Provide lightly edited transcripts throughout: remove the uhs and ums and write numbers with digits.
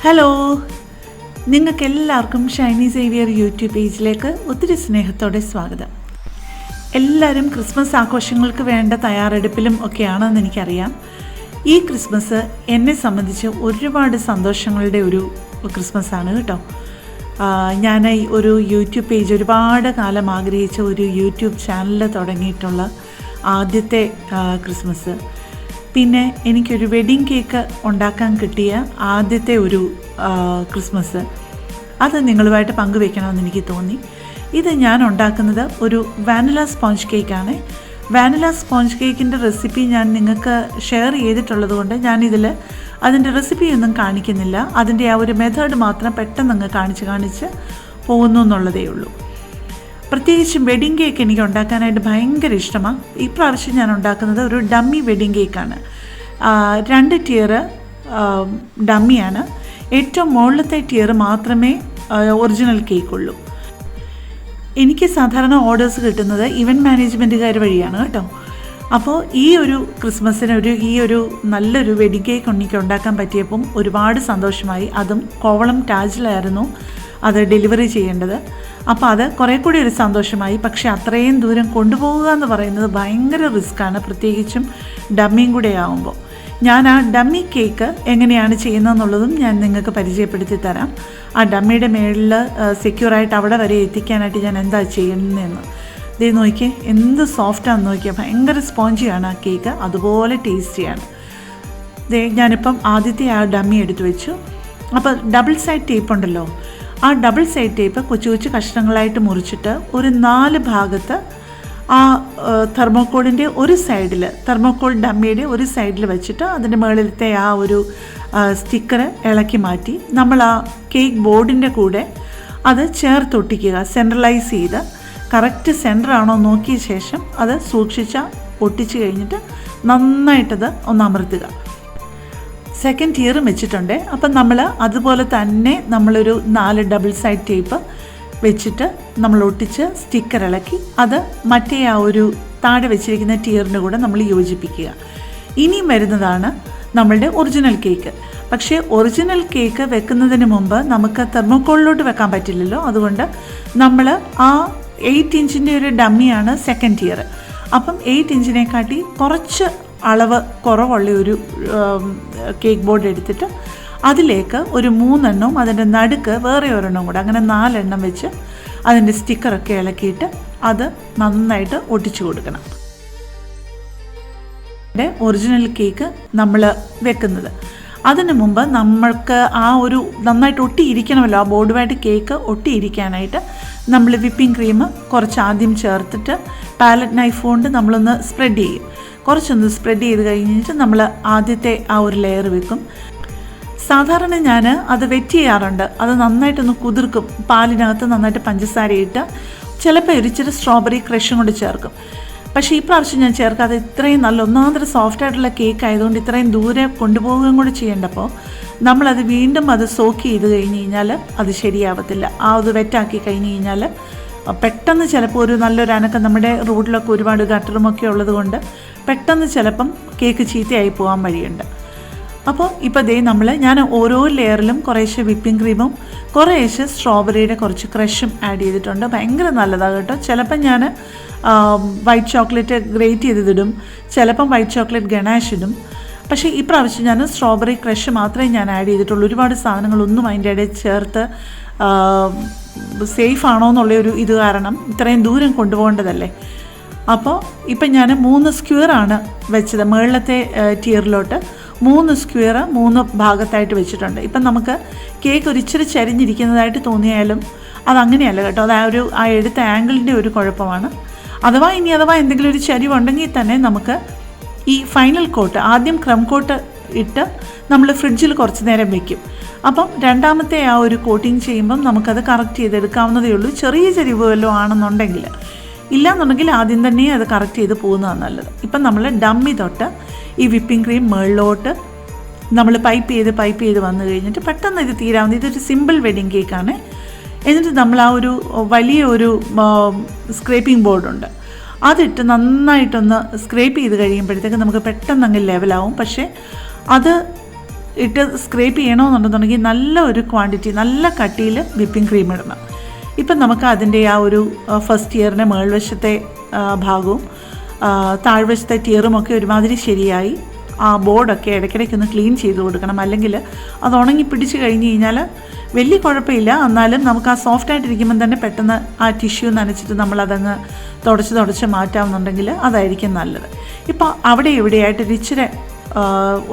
Hello, നിങ്ങൾക്കെല്ലാവർക്കും Shiny Xavier YouTube പേജിലേക്ക് ഒത്തിരി സ്നേഹത്തോടെ സ്വാഗതം. എല്ലാവരും ക്രിസ്മസ് ആഘോഷങ്ങൾക്ക് വേണ്ട തയ്യാറെടുപ്പിലും ഒക്കെയാണെന്ന് എനിക്കറിയാം. ഈ ക്രിസ്മസ് എന്നെ സംബന്ധിച്ച് ഒരുപാട് സന്തോഷങ്ങളുടെ ഒരു ക്രിസ്മസാണ് കേട്ടോ. ഞാൻ ഒരു യൂട്യൂബ് പേജ് ഒരുപാട് കാലം ആഗ്രഹിച്ച ഒരു യൂട്യൂബ് ചാനൽ തുടങ്ങിയിട്ടുള്ള ആദ്യത്തെ ക്രിസ്മസ്. പിന്നെ എനിക്കൊരു വെഡ്ഡിങ് കേക്ക് ഉണ്ടാക്കാൻ കിട്ടിയ ആദ്യത്തെ ഒരു ക്രിസ്മസ്. അത് നിങ്ങളുമായിട്ട് പങ്കുവെക്കണമെന്ന് എനിക്ക് തോന്നി. ഇത് ഞാൻ ഉണ്ടാക്കുന്നത് ഒരു വാനില സ്പോഞ്ച് കേക്കാണ്. വാനില സ്പോഞ്ച് കേക്കിൻ്റെ റെസിപ്പി ഞാൻ നിങ്ങൾക്ക് ഷെയർ ചെയ്തിട്ടുള്ളത് കൊണ്ട് ഞാനിതിൽ അതിൻ്റെ റെസിപ്പിയൊന്നും കാണിക്കുന്നില്ല. അതിൻ്റെ ആ ഒരു മെത്തേഡ് മാത്രം പെട്ടെന്ന് കാണിച്ച് പോകുന്നു എന്നുള്ളതേ ഉള്ളൂ. പ്രത്യേകിച്ചും വെഡ്ഡിങ് കേക്ക് എനിക്ക് ഉണ്ടാക്കാനായിട്ട് ഭയങ്കര ഇഷ്ടമാണ്. ഈ പ്രാവശ്യം ഞാൻ ഉണ്ടാക്കുന്നത് ഒരു ഡമ്മി വെഡ്ഡിങ് കേക്കാണ്. 2 tier ഡമ്മിയാണ്. ഏറ്റവും മുകളിലത്തെ tier മാത്രമേ ഒറിജിനൽ കേക്കുള്ളൂ. എനിക്ക് സാധാരണ ഓർഡേഴ്സ് കിട്ടുന്നത് ഇവൻറ്റ് മാനേജ്മെൻറ്റുകാർ വഴിയാണ് കേട്ടോ. അപ്പോൾ ഈ ഒരു ക്രിസ്മസിന് ഈ ഒരു നല്ലൊരു വെഡ്ഡിങ് കേക്ക് എനിക്ക് ഉണ്ടാക്കാൻ പറ്റിയപ്പം ഒരുപാട് സന്തോഷമായി. അതും കോവളം ടാജിലായിരുന്നു അത് ഡെലിവറി ചെയ്യേണ്ടത്. അപ്പോൾ അത് കുറേ കൂടി ഒരു സന്തോഷമായി. പക്ഷേ അത്രയും ദൂരം കൊണ്ടുപോകുക എന്ന് പറയുന്നത് ഭയങ്കര റിസ്ക്കാണ്, പ്രത്യേകിച്ചും ഡമ്മിയും കൂടെ ആകുമ്പോൾ. ഞാൻ ആ ഡമ്മി കേക്ക് എങ്ങനെയാണ് ചെയ്യുന്നതെന്നുള്ളതും ഞാൻ നിങ്ങൾക്ക് പരിചയപ്പെടുത്തി തരാം. ആ ഡമ്മിയുടെ മേളിൽ സെക്യൂറായിട്ട് അവിടെ വരെ എത്തിക്കാനായിട്ട് ഞാൻ എന്താ ചെയ്യുന്നതെന്ന് ഇത് നോക്കിയേ, എന്ത് സോഫ്റ്റാണെന്ന് നോക്കിയാൽ. ഭയങ്കര സ്പോഞ്ചിയാണ് ആ കേക്ക്, അതുപോലെ ടേസ്റ്റിയാണ്. ഞാനിപ്പം ആദ്യത്തെ ആ ഡമ്മി എടുത്തു വെച്ചു. അപ്പോൾ ഡബിൾ സൈഡ് ടേപ്പ് ഉണ്ടല്ലോ, ആ ഡബിൾ സൈഡ് ടേപ്പ് കൊച്ചു കൊച്ചു കഷ്ണങ്ങളായിട്ട് മുറിച്ചിട്ട് ഒരു 4 ഭാഗത്ത് ആ തെർമോക്കോളിൻ്റെ ഒരു സൈഡിൽ, തെർമോക്കോൾ ഡമ്മിയുടെ ഒരു സൈഡിൽ വെച്ചിട്ട് അതിൻ്റെ മുകളിലത്തെ ആ ഒരു സ്റ്റിക്കർ ഇളക്കി മാറ്റി നമ്മൾ ആ കേക്ക് ബോർഡിൻ്റെ കൂടെ അത് ചേർത്തൊട്ടിക്കുക. സെൻട്രലൈസ് ചെയ്ത് കറക്റ്റ് സെൻറ്ററാണോ നോക്കിയ ശേഷം അത് സൂക്ഷിച്ച് ഒട്ടിച്ച് കഴിഞ്ഞിട്ട് നന്നായിട്ടത് ഒന്ന് അമർത്തുക. സെക്കൻഡ് tier വെച്ചിട്ടുണ്ട്. അപ്പം നമ്മൾ അതുപോലെ തന്നെ നമ്മളൊരു 4 ഡബിൾ സൈഡ് ടേപ്പ് വെച്ചിട്ട് നമ്മൾ ഒട്ടിച്ച് സ്റ്റിക്കർ ഇളക്കി അത് മറ്റേ ആ ഒരു താഴെ വെച്ചിരിക്കുന്ന tier കൂടെ നമ്മൾ യോജിപ്പിക്കുക. ഇനിയും വരുന്നതാണ് നമ്മളുടെ ഒറിജിനൽ കേക്ക്. പക്ഷേ ഒറിജിനൽ കേക്ക് വെക്കുന്നതിന് മുമ്പ് നമുക്ക് തെർമോക്കോളിലോട്ട് വെക്കാൻ പറ്റില്ലല്ലോ. അതുകൊണ്ട് നമ്മൾ ആ 8 ഇഞ്ചിൻ്റെ ഒരു ഡമ്മിയാണ് സെക്കൻഡ് tier. അപ്പം 8 ഇഞ്ചിനെക്കാട്ടി കുറച്ച് അളവ് കുറവുള്ള ഒരു കേക്ക് ബോർഡ് എടുത്തിട്ട് അതിലേക്ക് ഒരു 3 എണ്ണവും അതിൻ്റെ നടുക്ക് വേറെ ഒരെണ്ണം കൂടെ, അങ്ങനെ 4 എണ്ണം വെച്ച് അതിൻ്റെ സ്റ്റിക്കറൊക്കെ ഇളക്കിയിട്ട് അത് നന്നായിട്ട് ഒട്ടിച്ചു കൊടുക്കണം. ഒറിജിനൽ കേക്ക് നമ്മൾ വെക്കുന്നത് അതിന് മുമ്പ് നമ്മൾക്ക് ആ ഒരു നന്നായിട്ട് ഒട്ടിയിരിക്കണമല്ലോ, ആ ബോർഡുമായിട്ട് കേക്ക് ഒട്ടിയിരിക്കാനായിട്ട് നമ്മൾ വിപ്പിംഗ് ക്രീം കുറച്ച് ആദ്യം ചേർത്തിട്ട് പാലറ്റ് നൈഫ് കൊണ്ട് നമ്മളൊന്ന് സ്പ്രെഡ് ചെയ്യും. കുറച്ചൊന്ന് സ്പ്രെഡ് ചെയ്ത് കഴിഞ്ഞിട്ട് നമ്മൾ ആദ്യത്തെ ആ ഒരു ലെയർ വെക്കും. സാധാരണ ഞാൻ അത് വെറ്റ് ചെയ്യാറുണ്ട്. അത് നന്നായിട്ടൊന്ന് കുതിർക്കും. പാലിനകത്ത് നന്നായിട്ട് പഞ്ചസാരയിട്ട് ചിലപ്പോൾ ഇച്ചിരി സ്ട്രോബെറി ക്രഷും കൊണ്ട് ചേർക്കും. പക്ഷേ ഈ പ്രാവശ്യം ഞാൻ ചേർക്കാതെ ഇത്രയും നല്ല ഒന്നാമതൊരു സോഫ്റ്റായിട്ടുള്ള കേക്ക് ആയതുകൊണ്ട് ഇത്രയും ദൂരെ കൊണ്ടുപോവുകയും കൂടി ചെയ്യേണ്ടപ്പോൾ നമ്മളത് വീണ്ടും അത് സോക്ക് ചെയ്ത് കഴിഞ്ഞ് കഴിഞ്ഞാൽ അത് ശരിയാവത്തില്ല. ആ അത് വെറ്റാക്കി കഴിഞ്ഞ് കഴിഞ്ഞാൽ പെട്ടെന്ന് ചിലപ്പോൾ ഒരു നല്ലൊരു അനക്കം, നമ്മുടെ റോഡിലൊക്കെ ഒരുപാട് ഗട്ടറുമൊക്കെ ഉള്ളത് കൊണ്ട് പെട്ടെന്ന് ചിലപ്പം കേക്ക് ചീത്തയായി പോകാൻ വഴിയുണ്ട്. അപ്പോൾ ഇപ്പോൾ ഞാൻ ഓരോ ലെയറിലും കുറേശ്ശെ വിപ്പിംഗ് ക്രീമും കുറേശ്ശെ സ്ട്രോബെറിയുടെ കുറച്ച് ക്രഷും ആഡ് ചെയ്തിട്ടുണ്ട്. ഭയങ്കര നല്ലതാണ് കേട്ടോ. ചിലപ്പം ഞാൻ വൈറ്റ് ചോക്ലേറ്റ് ഗ്രേറ്റ് ചെയ്തിടും, ചിലപ്പം വൈറ്റ് ചോക്ലേറ്റ് ഗണാഷ് ഇടും. പക്ഷേ ഈ പ്രാവശ്യം ഞാൻ സ്ട്രോബെറി ക്രഷ് മാത്രമേ ഞാൻ ആഡ് ചെയ്തിട്ടുള്ളൂ. ഒരുപാട് സാധനങ്ങളൊന്നും അതിൻ്റെ ഇടയിൽ ചേർത്ത് സേഫ് ആണോ എന്നുള്ളൊരു ഇത് കാരണം ഇത്രയും ദൂരം കൊണ്ടുപോകേണ്ടതല്ലേ. അപ്പോൾ ഇപ്പം ഞാൻ 3 സ്ക്വയറാണ് വെച്ചത്. മുകളിലത്തെ tier-ലോട്ട് 3 സ്ക്വയർ 3 ഭാഗത്തായിട്ട് വെച്ചിട്ടുണ്ട്. ഇപ്പം നമുക്ക് കേക്ക് ഒരിച്ചിരി ചരിഞ്ഞിരിക്കുന്നതായിട്ട് തോന്നിയാലും അതങ്ങനെയല്ല കേട്ടോ. അത് ആ എടുത്ത ആംഗിളിൻ്റെ ഒരു കുഴപ്പമാണ്. അഥവാ എന്തെങ്കിലും ഒരു ചരിവുണ്ടെങ്കിൽ തന്നെ നമുക്ക് ഈ ഫൈനൽ കോട്ട്, ആദ്യം ക്രം കോട്ട് ഇട്ട് നമ്മൾ ഫ്രിഡ്ജിൽ കുറച്ച് നേരം വയ്ക്കും. അപ്പം രണ്ടാമത്തെ ആ ഒരു കോട്ടിങ് ചെയ്യുമ്പം നമുക്കത് കറക്റ്റ് ചെയ്തെടുക്കാവുന്നതേ ഉള്ളൂ. ചെറിയ ചരിവ് വല്ലതും ആണെന്നുണ്ടെങ്കിൽ, ഇല്ലയെന്നുണ്ടെങ്കിൽ ആദ്യം തന്നെ അത് കറക്റ്റ് ചെയ്ത് പോകുന്നതാണ് നല്ലത്. ഇപ്പം നമ്മൾ ഡമ്മി തൊട്ട് ഈ വിപ്പിംഗ് ക്രീം മുകളിലോട്ട് നമ്മൾ പൈപ്പ് ചെയ്ത് വന്നു കഴിഞ്ഞിട്ട് പെട്ടെന്ന് ഇത് തീരാവുന്ന ഇതൊരു സിമ്പിൾ വെഡ്ഡിങ് കേക്കാണ്. എന്നിട്ട് നമ്മൾ ആ ഒരു വലിയ ഒരു സ്ക്രേപ്പിംഗ് ബോർഡുണ്ട്, അതിട്ട് നന്നായിട്ടൊന്ന് സ്ക്രേപ്പ് ചെയ്ത് കഴിയുമ്പോഴത്തേക്ക് നമുക്ക് പെട്ടെന്ന് അങ്ങ് ലെവലാവും. പക്ഷേ അത് ഇട്ട് സ്ക്രേപ്പ് ചെയ്യണമെന്നുണ്ടെന്നുണ്ടെങ്കിൽ നല്ല ഒരു ക്വാണ്ടിറ്റി, നല്ല കട്ടിയിൽ വിപ്പിംഗ് ക്രീം ഇടണം. ഇപ്പം നമുക്ക് അതിൻ്റെ ആ ഒരു ഫസ്റ്റ് ഇയറിൻ്റെ മേൾവശത്തെ ഭാഗവും താഴ്വശത്തെ ടിയറുമൊക്കെ ഒരുമാതിരി ശരിയായി. ആ ബോർഡൊക്കെ ഇടയ്ക്കിടയ്ക്കൊന്ന് ക്ലീൻ ചെയ്ത് കൊടുക്കണം, അല്ലെങ്കിൽ അത് ഉണങ്ങി പിടിച്ച് കഴിഞ്ഞ് കഴിഞ്ഞാൽ വലിയ കുഴപ്പമില്ല. എന്നാലും നമുക്ക് ആ സോഫ്റ്റായിട്ടിരിക്കുമ്പം തന്നെ പെട്ടെന്ന് ആ ടിഷ്യൂ നനച്ചിട്ട് നമ്മളതങ്ങ് തുടച്ച് മാറ്റാമെന്നുണ്ടെങ്കിൽ അതായിരിക്കും നല്ലത്. ഇപ്പോൾ അവിടെ ഇവിടെയായിട്ട് ഇച്ചിരി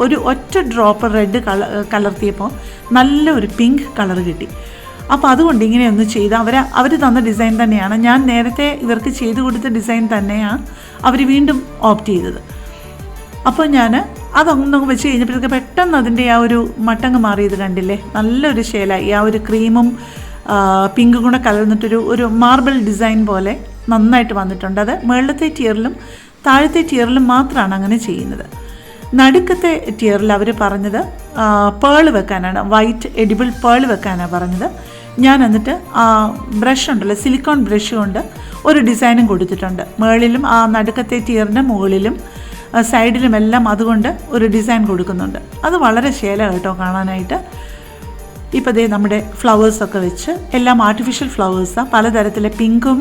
ഒരു ഒറ്റ ഡ്രോപ്പ് റെഡ് കലർത്തിയപ്പോൾ നല്ലൊരു പിങ്ക് കളർ കിട്ടി. അപ്പോൾ അതുകൊണ്ട് ഇങ്ങനെയൊന്ന് ചെയ്ത് അവർ തന്ന ഡിസൈൻ തന്നെയാണ്, ഞാൻ നേരത്തെ ഇവർക്ക് ചെയ്തു കൊടുത്ത ഡിസൈൻ തന്നെയാണ് അവർ വീണ്ടും ഓപ്റ്റ് ചെയ്തത്. അപ്പോൾ ഞാൻ അതൊന്ന് വെച്ച് കഴിഞ്ഞപ്പോഴത്തേക്ക് പെട്ടെന്ന് അതിൻ്റെ ആ ഒരു മട്ടങ്ങ് മാറിയത് കണ്ടില്ലേ, നല്ലൊരു ഷേലായി. ആ ഒരു ക്രീമും പിങ്കും കൂടെ കലർന്നിട്ടൊരു മാർബിൾ ഡിസൈൻ പോലെ നന്നായിട്ട് വന്നിട്ടുണ്ട്. അത് മുകളിലത്തെ ടിയറിലും താഴത്തെ ടിയറിലും മാത്രമാണ് അങ്ങനെ ചെയ്യുന്നത്. നടുക്കത്തെ ടിയറിൽ അവർ പറഞ്ഞത് പേൾ വെക്കാനാണ്, വൈറ്റ് എഡിബിൾ പേൾ വെക്കാനാണ് പറഞ്ഞത്. ഞാൻ എന്നിട്ട് ആ ബ്രഷ് ഉണ്ടല്ലോ, സിലിക്കോൺ ബ്രഷ് കൊണ്ട് ഒരു ഡിസൈനും കൊടുത്തിട്ടുണ്ട്. മുകളിലും ആ നടുക്കത്തെ ടിയറിൻ്റെ മുകളിലും സൈഡിലുമെല്ലാം അതുകൊണ്ട് ഒരു ഡിസൈൻ കൊടുക്കുന്നുണ്ട്. അത് വളരെ ശേലമാണ് കേട്ടോ കാണാനായിട്ട്. ഇപ്പോൾ ദേ നമ്മുടെ ഫ്ലവേഴ്സൊക്കെ വെച്ച്, എല്ലാം ആർട്ടിഫിഷ്യൽ ഫ്ലവേഴ്സാണ്, പലതരത്തിലെ പിങ്കും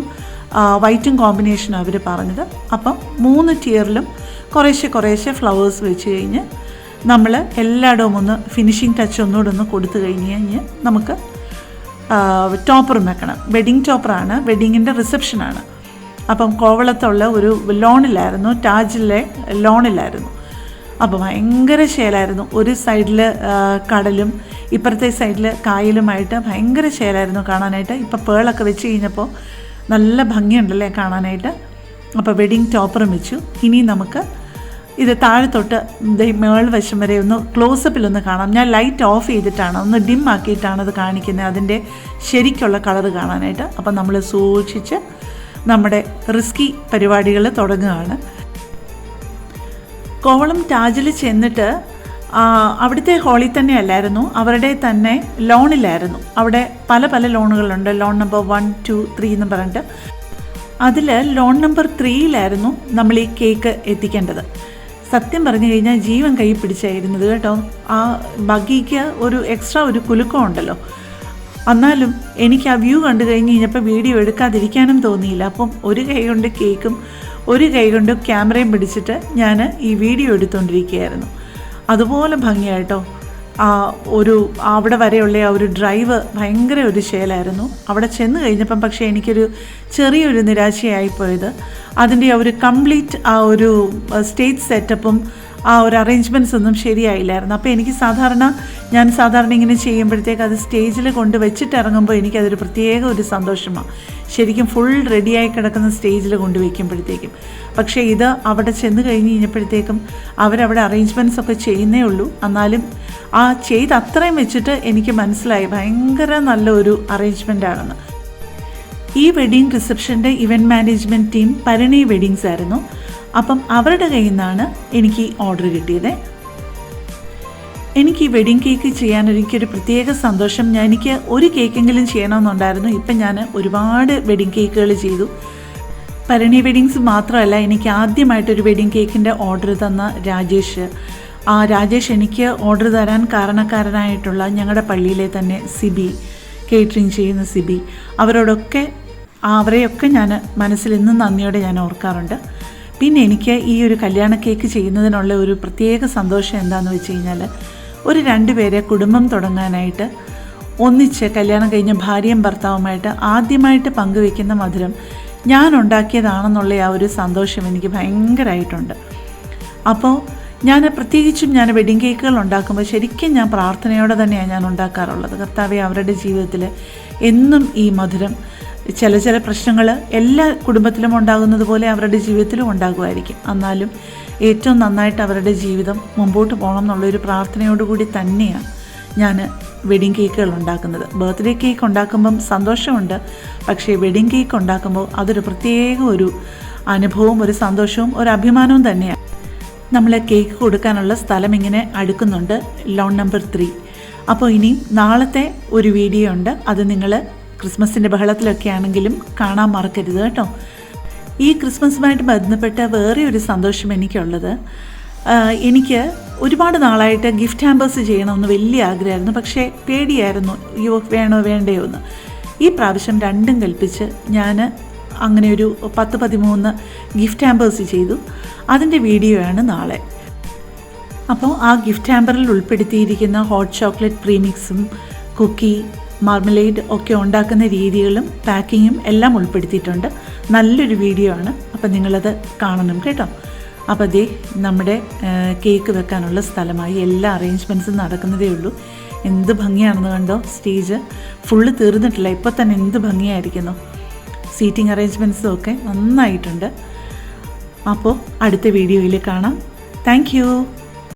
വൈറ്റും കോമ്പിനേഷനും അവർ പറഞ്ഞത്. അപ്പം 3 ടിയറിലും കുറേശ്ശെ ഫ്ലവേഴ്സ് വെച്ച് കഴിഞ്ഞ് നമ്മൾ എല്ലായിടവും ഒന്ന് ഫിനിഷിങ് ടച്ച് ഒന്നുകൂടെ കൊടുത്തു കഴിഞ്ഞ് നമുക്ക് ടോപ്പറും വെക്കണം. വെഡിങ് ടോപ്പറാണ്, വെഡിങ്ങിൻ്റെ റിസപ്ഷനാണ്. അപ്പം കോവളത്തുള്ള ഒരു ലോണിലായിരുന്നു, ടാജിലെ ലോണിലായിരുന്നു. അപ്പോൾ ഭയങ്കര ശേലായിരുന്നു. ഒരു സൈഡിൽ കടലും ഇപ്പുറത്തെ സൈഡിൽ കായലുമായിട്ട് ഭയങ്കര ശേലായിരുന്നു കാണാനായിട്ട്. ഇപ്പോൾ പേളൊക്കെ വെച്ച് കഴിഞ്ഞപ്പോൾ നല്ല ഭംഗിയുണ്ടല്ലേ കാണാനായിട്ട്. അപ്പോൾ വെഡിങ് ടോപ്പറും വെച്ചു. ഇനി നമുക്ക് ഇത് താഴെ തൊട്ട് മേൾ വശം വരെ ഒന്ന് ക്ലോസപ്പിലൊന്ന് കാണാം. ഞാൻ ലൈറ്റ് ഓഫ് ചെയ്തിട്ടാണ്, ഒന്ന് ഡിം ആക്കിയിട്ടാണ് അത് കാണിക്കുന്നത്, അതിൻ്റെ ശരിക്കുള്ള കളർ കാണാനായിട്ട്. അപ്പം നമ്മൾ സൂക്ഷിച്ച് നമ്മുടെ റിസ്കി പരിപാടികൾ തുടങ്ങുകയാണ്. കോവളം ടാജിൽ ചെന്നിട്ട് അവിടുത്തെ ഹോളിൽ തന്നെ അല്ലായിരുന്നു, അവരുടെ തന്നെ ലോണിലായിരുന്നു. അവിടെ പല ലോണുകളുണ്ട്, ലോൺ നമ്പർ 1, 2, 3 എന്ന് പറഞ്ഞിട്ട്. അതിൽ ലോൺ നമ്പർ 3-യിലായിരുന്നു നമ്മൾ ഈ കേക്ക് എത്തിക്കേണ്ടത്. സത്യം പറഞ്ഞു കഴിഞ്ഞാൽ ജീവൻ കൈ പിടിച്ചായിരുന്നത് കേട്ടോ. ആ ബഗ്ഗിക്ക് ഒരു എക്സ്ട്രാ ഒരു കുലുക്കം ഉണ്ടല്ലോ. എന്നാലും എനിക്ക് ആ വ്യൂ കണ്ടു കഴിഞ്ഞ് കഴിഞ്ഞപ്പോൾ വീഡിയോ എടുക്കാതിരിക്കാനും തോന്നിയില്ല. അപ്പം ഒരു കൈ കൊണ്ട് കേക്കും ഒരു കൈ കൊണ്ട് ക്യാമറയും പിടിച്ചിട്ട് ഞാൻ ഈ വീഡിയോ എടുത്തുകൊണ്ടിരിക്കുകയായിരുന്നു. അതുപോലെ ഭംഗിയായിട്ടോ. അവിടെ വരെയുള്ള ആ ഒരു ഡ്രൈവ് ഭയങ്കര ഒരു ശേലായിരുന്നു. അവിടെ ചെന്ന് കഴിഞ്ഞപ്പം പക്ഷേ എനിക്കൊരു ചെറിയൊരു നിരാശയായിപ്പോയത് അതിൻ്റെ ആ ഒരു കംപ്ലീറ്റ് ആ ഒരു സ്റ്റേജ് സെറ്റപ്പും ആ ഒരു അറേഞ്ച്മെൻറ്റ്സ് ഒന്നും ശരിയായില്ലായിരുന്നു. അപ്പോൾ എനിക്ക് ഞാൻ സാധാരണ ഇങ്ങനെ ചെയ്യുമ്പോഴത്തേക്ക് അത് സ്റ്റേജിൽ കൊണ്ട് വെച്ചിട്ട് ഇറങ്ങുമ്പോൾ എനിക്കതൊരു പ്രത്യേക ഒരു സന്തോഷമാണ്. ശരിക്കും ഫുൾ റെഡിയായി കിടക്കുന്ന സ്റ്റേജിൽ കൊണ്ട് വയ്ക്കുമ്പോഴത്തേക്കും. പക്ഷേ ഇത് അവിടെ ചെന്ന് കഴിഞ്ഞ് കഴിഞ്ഞപ്പോഴത്തേക്കും അവരവിടെ അറേഞ്ച്മെൻറ്റ്സ് ഒക്കെ ചെയ്യുന്നേ ഉള്ളൂ. എന്നാലും ആ ചെയ്ത് അത്രയും വെച്ചിട്ട് എനിക്ക് മനസ്സിലായി ഭയങ്കര നല്ലൊരു അറേഞ്ച്മെൻ്റ് ആണെന്ന്. ഈ വെഡിങ് റിസപ്ഷൻ്റെ event management team Parini weddings ആയിരുന്നു. അപ്പം അവരുടെ കയ്യിൽ നിന്നാണ് എനിക്ക് ഓർഡർ കിട്ടിയത്. എനിക്ക് ഈ വെഡിങ് കേക്ക് ചെയ്യാൻ എനിക്കൊരു പ്രത്യേക സന്തോഷം. എനിക്ക് ഒരു കേക്കെങ്കിലും ചെയ്യണമെന്നുണ്ടായിരുന്നു. ഇപ്പം ഞാൻ ഒരുപാട് വെഡിങ് കേക്കുകൾ ചെയ്തു. പരിണി വെഡിങ്സ് മാത്രമല്ല, എനിക്ക് ആദ്യമായിട്ടൊരു വെഡിങ് കേക്കിൻ്റെ ഓർഡർ തന്ന രാജേഷ് എനിക്ക് ഓർഡർ തരാൻ കാരണക്കാരനായിട്ടുള്ള ഞങ്ങളുടെ പള്ളിയിലെ തന്നെ സിബി, കേറ്ററിങ് ചെയ്യുന്ന സിബി, അവരെയൊക്കെ ഞാൻ മനസ്സിൽ ഇന്നും നന്ദിയോടെ ഞാൻ ഓർക്കാറുണ്ട്. പിന്നെ എനിക്ക് ഈ ഒരു കല്യാണ കേക്ക് ചെയ്യുന്നതിനുള്ള ഒരു പ്രത്യേക സന്തോഷം എന്താണെന്ന് വെച്ച് കഴിഞ്ഞാൽ, ഒരു 2 പേരെ കുടുംബം തുടങ്ങാനായിട്ട് ഒന്നിച്ച് കല്യാണം കഴിഞ്ഞ ഭാര്യയും ഭർത്താവുമായിട്ട് ആദ്യമായിട്ട് പങ്കുവെക്കുന്ന മധുരം ഞാൻ ഉണ്ടാക്കിയതാണെന്നുള്ള ആ ഒരു സന്തോഷം എനിക്ക് ഭയങ്കരമായിട്ടുണ്ട്. അപ്പോൾ പ്രത്യേകിച്ചും ഞാൻ വെഡിങ് കേക്കുകൾ ഉണ്ടാക്കുമ്പോൾ ശരിക്കും ഞാൻ പ്രാർത്ഥനയോടെ തന്നെയാണ് ഞാൻ ഉണ്ടാക്കാറുള്ളത്. കർത്താവേ, അവരുടെ ജീവിതത്തിൽ എന്നും ഈ മധുരം, ചില പ്രശ്നങ്ങൾ എല്ലാ കുടുംബത്തിലും ഉണ്ടാകുന്നത് പോലെ അവരുടെ ജീവിതത്തിലും ഉണ്ടാകുമായിരിക്കും. എന്നാലും ഏറ്റവും നന്നായിട്ട് അവരുടെ ജീവിതം മുമ്പോട്ട് പോകണം എന്നുള്ളൊരു പ്രാർത്ഥനയോടുകൂടി തന്നെയാണ് ഞാൻ വെഡിങ് കേക്കുകൾ ഉണ്ടാക്കുന്നത്. ബർത്ത്ഡേ കേക്ക് ഉണ്ടാക്കുമ്പം സന്തോഷമുണ്ട്, പക്ഷേ വെഡിങ് കേക്ക് ഉണ്ടാക്കുമ്പോൾ അതൊരു പ്രത്യേക ഒരു അനുഭവവും ഒരു സന്തോഷവും ഒരു അഭിമാനവും തന്നെയാണ്. നമ്മൾ കേക്ക് കൊടുക്കാനുള്ള സ്ഥലം ഇങ്ങനെ അടുക്കുന്നുണ്ട്, ലോൺ നമ്പർ 3. അപ്പോൾ ഇനി നാളത്തെ ഒരു വീഡിയോ ഉണ്ട്, അത് നിങ്ങൾ ക്രിസ്മസിൻ്റെ ബഹളത്തിലൊക്കെ ആണെങ്കിലും കാണാൻ മറക്കരുത് കേട്ടോ. ഈ ക്രിസ്മസുമായിട്ട് ബന്ധപ്പെട്ട വേറെ ഒരു സന്തോഷം എനിക്കുള്ളത്, എനിക്ക് ഒരുപാട് നാളായിട്ട് ഗിഫ്റ്റ് ഹാമ്പേഴ്സ് ചെയ്യണമെന്ന് വലിയ ആഗ്രഹമായിരുന്നു, പക്ഷേ പേടിയായിരുന്നു, അയ്യോ വേണോ വേണ്ടയോ എന്ന്. ഈ പ്രാവശ്യം രണ്ടും കൽപ്പിച്ച് ഞാൻ അങ്ങനെ ഒരു 10-13 ഗിഫ്റ്റ് ഹാമ്പേഴ്സ് ചെയ്തു. അതിൻ്റെ വീഡിയോയാണ് നാളെ. അപ്പോൾ ആ gift ഹാമ്പറിൽ ഉൾപ്പെടുത്തിയിരിക്കുന്ന hot chocolate പ്രീമിക്സും Kuki marmalade ഒക്കെ ഉണ്ടാക്കുന്ന രീതികളും പാക്കിങ്ങും എല്ലാം ഉൾപ്പെടുത്തിയിട്ടുണ്ട്. നല്ലൊരു വീഡിയോ ആണ്, അപ്പോൾ നിങ്ങളത് കാണണം കേട്ടോ. അപ്പോൾ അതേ നമ്മുടെ കേക്ക് വെക്കാനുള്ള സ്ഥലമായി. എല്ലാ അറേഞ്ച്മെൻറ്റ്സും നടക്കുന്നതേ ഉള്ളൂ. എന്ത് ഭംഗിയാണെന്ന് കണ്ടോ, സ്റ്റേജ് ഫുള്ള് തീർന്നിട്ടില്ല, ഇപ്പോൾ തന്നെ എന്ത് ഭംഗിയായിരിക്കുന്നു. സീറ്റിംഗ് അറേഞ്ച്മെൻറ്റ്സും ഒക്കെ നന്നായിട്ടുണ്ട്. അപ്പോൾ അടുത്ത വീഡിയോയിൽ കാണാം. Thank you.